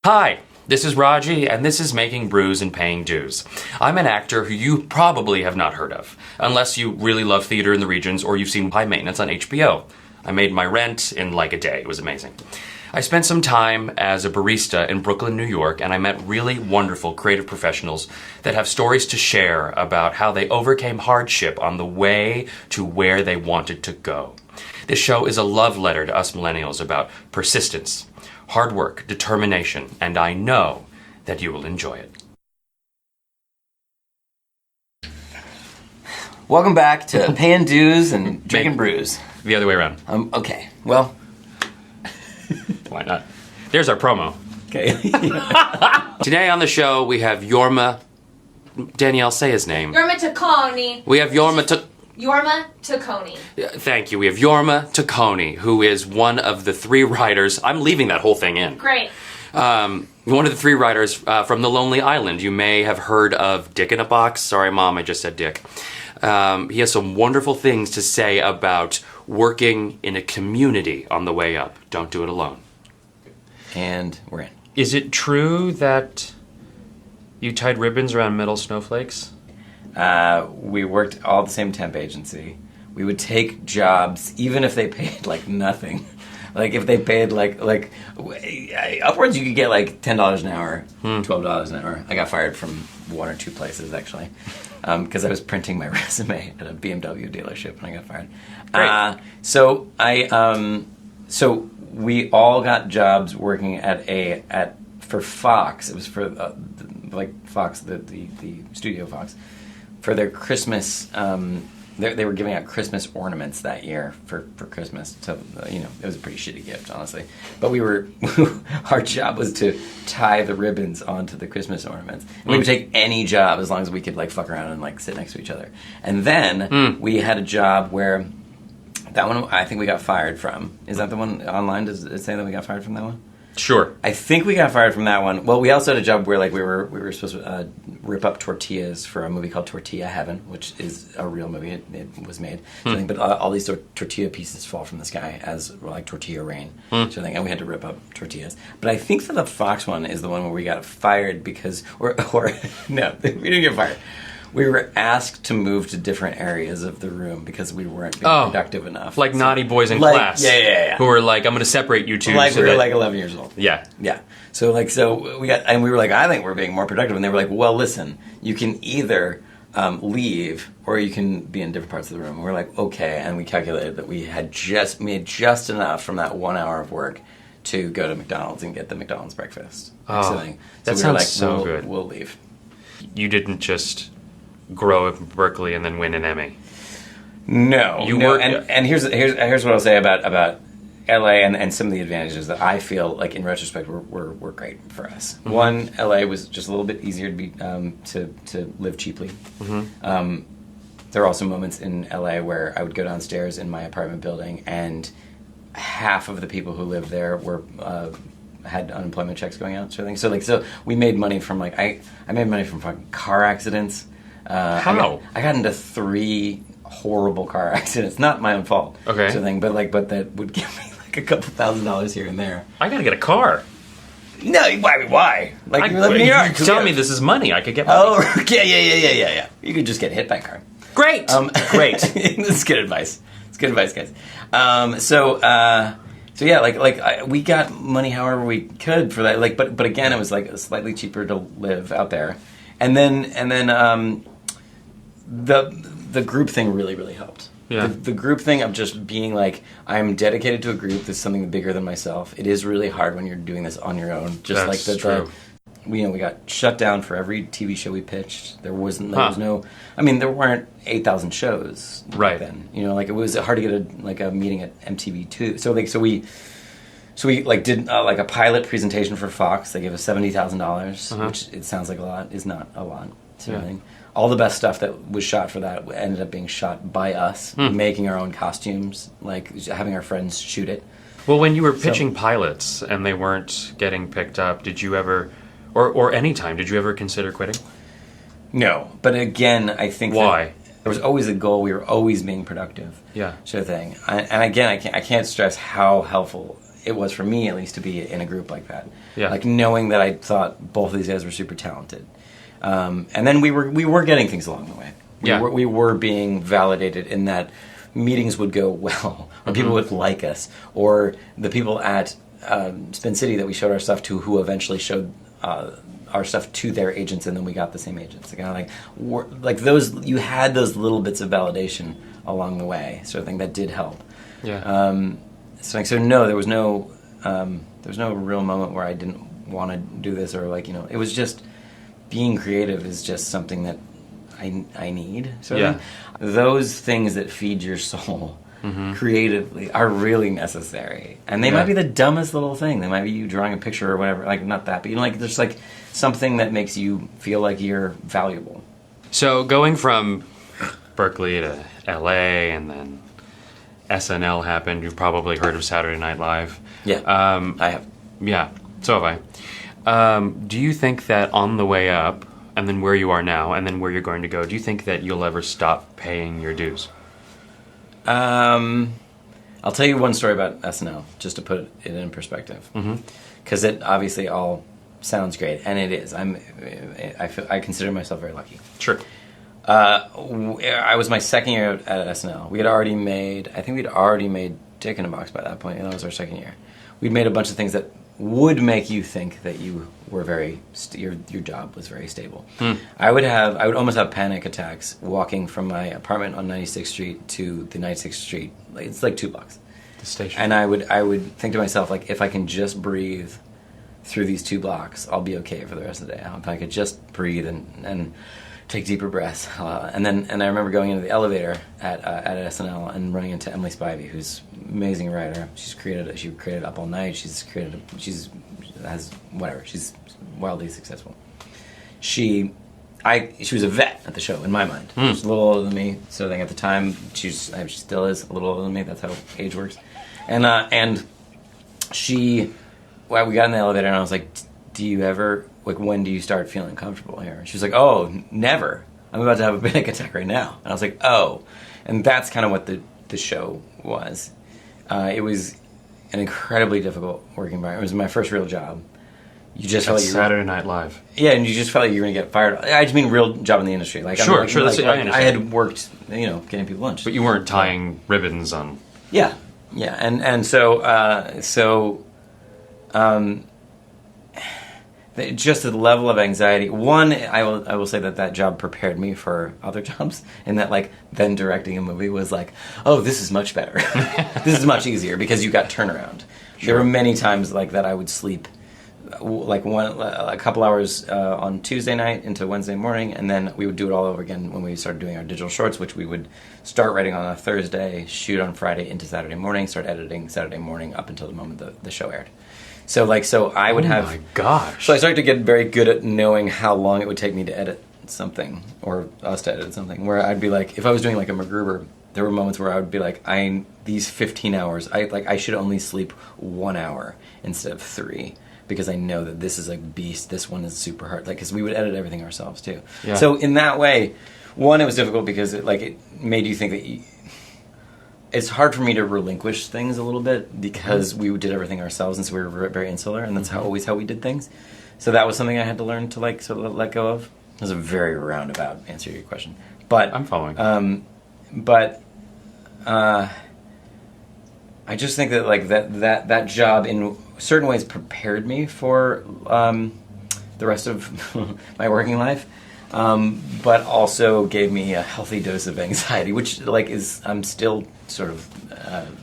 Hi, this is Raji, and this is Making Brews and Paying Dues. I'm an actor who you probably have not heard of, unless you really love theater in the regions or you've seen High Maintenance on HBO. I made my rent in like a day. It was amazing. I spent some time as a barista in Brooklyn, New York, and I met really wonderful creative professionals that have stories to share about how they overcame hardship on the way to where they wanted to go. This show is a love letter to us millennials about persistence, hard work, determination, and I know that you will enjoy it. Welcome back to Paying Dues and Drinking Brews. The other way around. Okay, well. Why not? There's our promo. Okay. Today on the show, we have Jorma. Danielle, say his name. Jorma Taccone. We have Jorma Taccone. Thank you. We have Jorma Taccone, who is one of the three writers. I'm leaving that whole thing in. Great. One of the three writers from The Lonely Island. You may have heard of Dick in a Box. Sorry, Mom, I just said Dick. He has some wonderful things to say about working in a community on the way up. Don't do it alone. And we're in. Is it true that you tied ribbons around metal snowflakes? We worked all at the same temp agency. We would take jobs, even if they paid like nothing. Like if they paid like upwards, you could get like $10 an hour, $12 an hour. I got fired from one or two places actually, because I was printing my resume at a BMW dealership and I got fired. Great. So we all got jobs working for Fox. It was for Fox, the studio Fox, for their Christmas. They were giving out Christmas ornaments that year for Christmas. So, it was a pretty shitty gift, honestly. But our job was to tie the ribbons onto the Christmas ornaments. And we would take any job as long as we could, fuck around and, sit next to each other. And then we had a job where, that one I think we got fired from. Is that the one online? Does it say that we got fired from that one? Sure. I think we got fired from that one. Well, we also had a job where we were supposed to rip up tortillas for a movie called Tortilla Heaven, which is a real movie. It was made. But all these tortilla pieces fall from the sky as tortilla rain. And we had to rip up tortillas. But I think that the Fox one is the one where we got fired because, or no, we didn't get fired. We were asked to move to different areas of the room because we weren't being productive enough. Like naughty boys in class. Yeah. Who were like, I'm going to separate you two. We were 11 years old. Yeah. Yeah. So we were like, I think we're being more productive. And they were like, well, listen, you can either leave or you can be in different parts of the room. And we're like, okay. And we calculated that we had made just enough from that 1 hour of work to go to McDonald's and get the McDonald's breakfast. That sounds so good. We'll leave. You didn't just grow up in Berkeley and then win an Emmy. No. And here's what I'll say about LA and some of the advantages that I feel in retrospect were great for us. Mm-hmm. One, LA was just a little bit easier to be to live cheaply. Mm-hmm. There are also moments in LA where I would go downstairs in my apartment building and half of the people who lived there had unemployment checks going out, sort of thing. So we made money from I made money from fucking car accidents. How? I got into 3 horrible car accidents. Not my own fault. Okay. Sort of thing, but that would give me a couple $1,000s here and there. I gotta get a car. No, why? You live in New York. You tell me this is money. I could get money. Oh, yeah. You could just get hit by a car. Great. Great. This is good advice. It's good advice, guys. We got money however we could for that. But again, it was slightly cheaper to live out there, and then the group thing really helped. Yeah. The group thing of just being I'm dedicated to a group that's something bigger than myself. It is really hard when you're doing this on your own. Just That's true. We got shut down for every TV show we pitched. There was no. I mean, there weren't 8,000 shows back then. It was hard to get a meeting at MTV2. So we did a pilot presentation for Fox. They gave us $70,000, which it sounds like a lot, is not a lot. All the best stuff that was shot for that ended up being shot by us, making our own costumes, having our friends shoot it. Well, when you were pitching pilots and they weren't getting picked up, did you ever, or any time, did you ever consider quitting? No, but again, I think why? There was always a goal. We were always being productive. Yeah. Sort of thing. And again, I can't stress how helpful it was for me at least to be in a group like that. Yeah. Like knowing that I thought both of these guys were super talented. And then we were getting things along the way. We were being validated in that meetings would go well, or people would like us, or the people at Spin City that we showed our stuff to, who eventually showed our stuff to their agents, and then we got the same agents. Like those, you had those little bits of validation along the way, sort of thing that did help. Yeah. So no, there was no real moment where I didn't want to do this, or it was just being creative is just something that I need. So those things that feed your soul creatively are really necessary, and they might be the dumbest little thing. They might be you drawing a picture or whatever, like not that, but there's like something that makes you feel like you're valuable. So going from Berkeley to LA, and then SNL happened. You've probably heard of Saturday Night Live. Yeah, I have. Yeah, so have I. Do you think that on the way up, and then where you are now, and then where you're going to go, do you think that you'll ever stop paying your dues? I'll tell you one story about SNL, just to put it in perspective. Because it obviously all sounds great, and it is. I consider myself very lucky. Sure. I was my second year at SNL. We'd already made Dick in a Box by that point, and that was our second year. We'd made a bunch of things that would make you think that you were your job was very stable. I would almost have panic attacks walking from my apartment on 96th Street to the 96th Street. It's like 2 blocks. The station. And I would think to myself, like, if I can just breathe through these 2 blocks, I'll be okay for the rest of the day. If I could just breathe and take deeper breaths. And I remember going into the elevator at SNL and running into Emily Spivey, who's an amazing writer. She created Up All Night. She's wildly successful. She was a vet at the show in my mind. She was a little older than me, sort of thing at the time. She still is a little older than me. That's how age works. And we got in the elevator and I was like, do you ever, like, when do you start feeling comfortable here? And she was like, oh, never. I'm about to have a panic attack right now. And I was like, oh. And that's kind of what the show was. It was an incredibly difficult working environment. It was my first real job. You just felt like Saturday Night Live. Yeah, and you just felt like you were going to get fired. I just mean real job in the industry. Like, sure. I understand. I had worked, getting people lunch. But you weren't tying ribbons on. Yeah. And so just the level of anxiety. One, I will say that job prepared me for other jobs, in that, like, then directing a movie was like, oh, this is much better. This is much easier because you got turnaround. Sure. There were many times like that I would sleep like a couple hours on Tuesday night into Wednesday morning, and then we would do it all over again when we started doing our digital shorts, which we would start writing on a Thursday, shoot on Friday into Saturday morning, start editing Saturday morning up until the moment the show aired. So I would have... Oh my gosh. So I started to get very good at knowing how long it would take me to edit something, or us to edit something, where I'd be like, if I was doing like a MacGruber, there were moments where I would be like, these 15 hours, I should only sleep 1 hour instead of 3. Because I know that this is like beast, this one is super hard. Like, because we would edit everything ourselves too. Yeah. So in that way, one, it was difficult because it made you think that it's hard for me to relinquish things a little bit because we did everything ourselves, and so we were very insular, and that's always how we did things. So that was something I had to learn to let go of. It was a very roundabout answer to your question, but I'm following. I just think that like that job in certain ways prepared me for the rest of my working life, but also gave me a healthy dose of anxiety, which I'm still sort of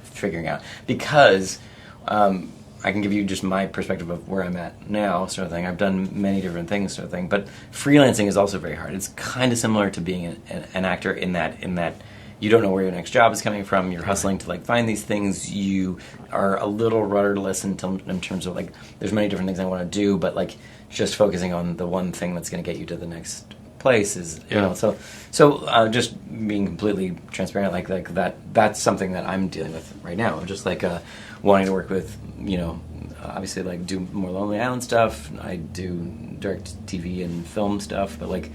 figuring out, because I can give you just my perspective of where I'm at now, sort of thing. I've done many different things, sort of thing, but freelancing is also very hard. It's kind of similar to being an actor in that you don't know where your next job is coming from. You're hustling to find these things. You are a little rudderless in terms of there's many different things I want to do, but just focusing on the one thing that's going to get you to the next place is so just being completely transparent, that's something that I'm dealing with right now. I'm just wanting to work with obviously do more Lonely Island stuff. I do direct TV and film stuff, but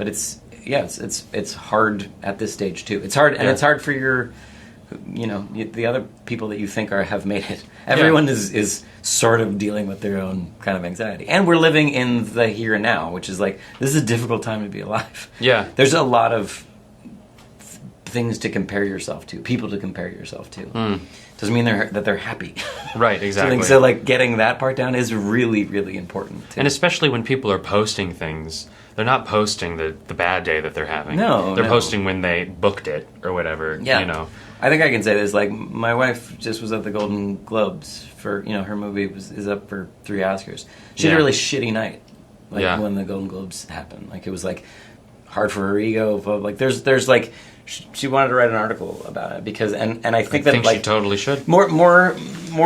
it's hard at this stage too. It's hard, and it's hard for your the other people that you think have made it. Everyone is sort of dealing with their own kind of anxiety. And we're living in the here and now, which is like, this is a difficult time to be alive. Yeah. There's a lot of things to compare yourself to, people to compare yourself to. Doesn't mean that they're happy. Right, exactly. So like getting that part down is really, really important too. And especially when people are posting things, they're not posting the bad day that they're having. No, they're posting when they booked it or whatever. Yeah. You know. I think I can say this. Like, my wife just was at the Golden Globes for, her movie is up for 3 Oscars. She had a really shitty night, when the Golden Globes happened. Like, it was like hard for her ego. But like, there's like, she wanted to write an article about it because, and I think that like she totally should. More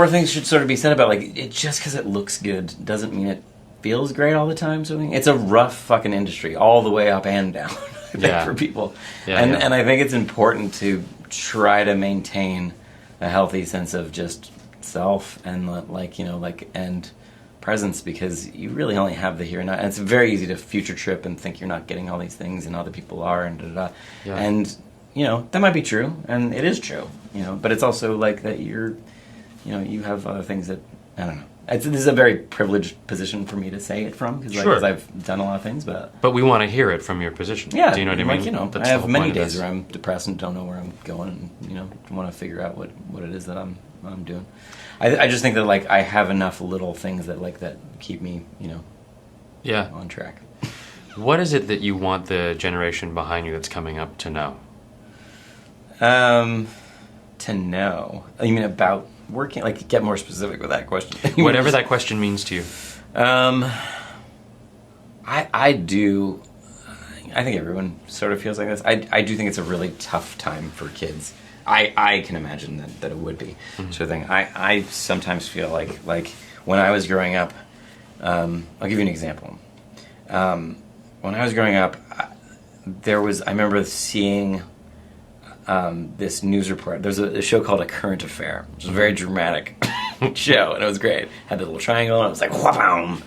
things should sort of be said about like it. Just because it looks good doesn't mean it feels great all the time. So it's a rough fucking industry all the way up and down. I think, for people. And I think it's important to try to maintain a healthy sense of just self and and presence, because you really only have the here and now. And it's very easy to future trip and think you're not getting all these things and other people are and da-da-da. Yeah. And that might be true, and it is true, but it's also like that you have other things that, I don't know. This is a very privileged position for me to say it from, because I've done a lot of things, but we want to hear it from your position. Yeah, do you know what I mean? I have many days where I'm depressed and don't know where I'm going, and want to figure out what it is that I'm doing. I just think that like I have enough little things that keep me on track. What is it that you want the generation behind you that's coming up to know? To know, you mean about working? Like, get more specific with that question. Whatever that question means to you. I do. I think everyone sort of feels like this. I do think it's a really tough time for kids. I can imagine that it would be sort of thing. I sometimes feel like when I was growing up. I'll give you an example. When I was growing up, I remember seeing this news report. There's a show called A Current Affair, which was a very dramatic show, and it was great. Had the little triangle, and it was like, wha-bam!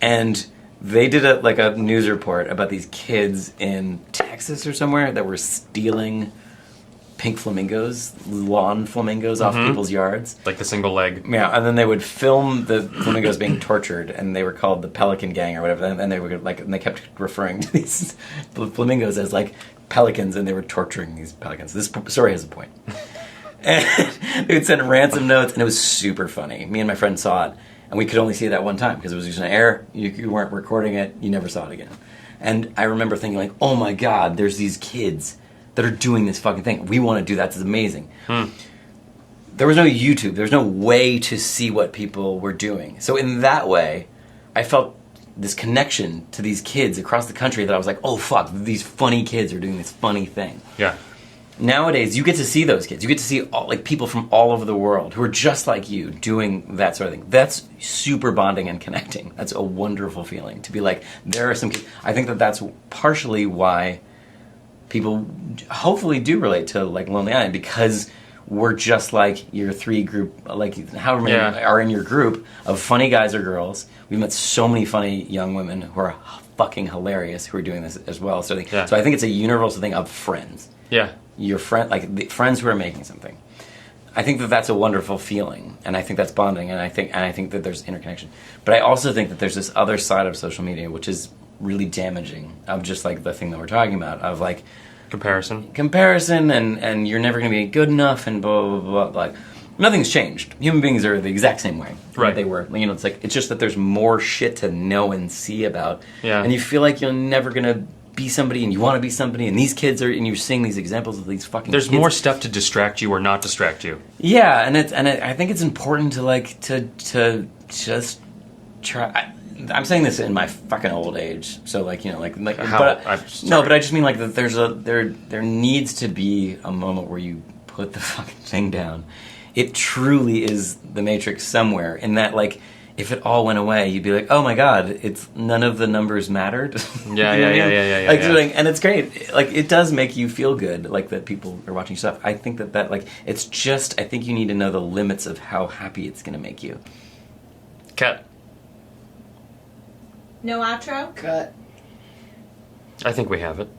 And they did a news report about these kids in Texas or somewhere that were stealing pink flamingos, lawn flamingos off people's yards. Like the single leg. Yeah, and then they would film the flamingos being tortured, and they were called the Pelican Gang or whatever, and they were and they kept referring to these flamingos as like pelicans, and they were torturing these pelicans. This story has a point. And they would send ransom notes, and it was super funny. Me and my friend saw it, and we could only see it that one time because it was just an air. You weren't recording it. You never saw it again. And I remember thinking like, oh my God, there's these kids that are doing this fucking thing. We want to do that. This is amazing. There was no YouTube. There was no way to see what people were doing. So in that way, I felt this connection to these kids across the country that I was like, oh fuck, these funny kids are doing this funny thing. Yeah. Nowadays, you get to see those kids. You get to see people from all over the world who are just like you doing that sort of thing. That's super bonding and connecting. That's a wonderful feeling to be like, there are some kids. I think that's partially why people hopefully do relate to like Lonely Island, because we're just like your 3 group, like however many are in your group of funny guys or girls. We've met so many funny young women who are fucking hilarious who are doing this as well. So I think it's a universal thing of friends. Yeah. Your friend, like the friends who are making something. I think that's a wonderful feeling, and I think that's bonding, and I think that there's interconnection. But I also think that there's this other side of social media which is really damaging, of just like the thing that we're talking about, of like comparison and you're never going to be good enough and blah blah blah blah. Like, nothing's changed. Human beings are the exact same way they were. It's just that there's more shit to know and see about, and you feel like you're never going to be somebody, and you want to be somebody, and these kids are, and you're seeing these examples of these fucking There's kids. more stuff to distract you or not distract you. Yeah, I think it's important to just try. I'm saying this in my fucking old age, so but I just mean like that. There needs to be a moment where you put the fucking thing down. It truly is the Matrix somewhere, in that like if it all went away, you'd be like, oh my God, it's none of the numbers mattered. Yeah. And it's great. Like, it does make you feel good, like that people are watching stuff. I think that like it's just, I think you need to know the limits of how happy it's going to make you. Cut. No outro? Cut. I think we have it.